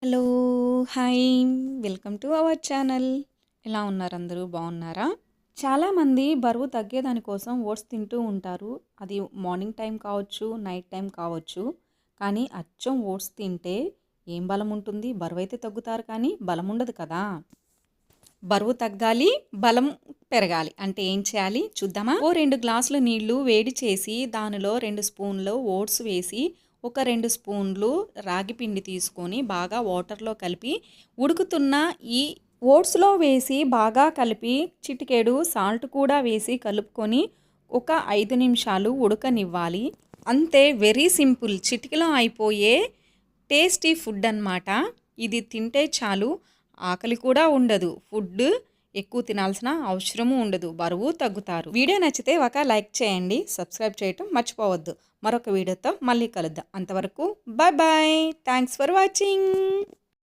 Hello! Hi! Welcome to our channel. ఎలా ఉన్నారు అందరూ బాగున్నారా? చాలామంది బరువు తగ్గేదాని కోసం ఓట్స్ తింటూ ఉంటారు. అది మార్నింగ్ టైం కావచ్చు, నైట్ టైం కావచ్చు. కానీ అచ్చం ఓట్స్ తింటే ఏం బలం ఉంటుంది? బరువైతే తగ్గుతారు కానీ బలం ఉండదు కదా! బరువు తగ్గాలి, బలం పెరగాలి అంటే ఏం చేయాలి చూద్దామా? 2 గ్లాసుల నీళ్లు వేడి చేసి దానిలో 2 స్పూన్లు ఓట్స్ వేసి ఒక 2 స్పూన్లు రాగి పిండి తీసుకొని బాగా వాటర్లో కలిపి ఉడుకుతున్న ఈ ఓట్స్లో వేసి బాగా కలిపి చిటికెడు సాల్ట్ కూడా వేసి కలుపుకొని ఒక 5 నిమిషాలు ఉడకనివ్వాలి. అంతే, వెరీ సింపుల్, చిటికలో అయిపోయే టేస్టీ ఫుడ్ అన్నమాట. ఇది తింటే చాలు, ఆకలి కూడా ఉండదు, ఫుడ్ ఎక్కువ తినాల్సిన అవసరము ఉండదు, బరువు తగ్గుతారు. వీడియో నచ్చితే ఒక లైక్ చేయండి, సబ్స్క్రైబ్ చేయటం మర్చిపోవద్దు. మరొక వీడియోతో మళ్ళీ కలుద్దాం. అంతవరకు bye bye. Thanks for watching.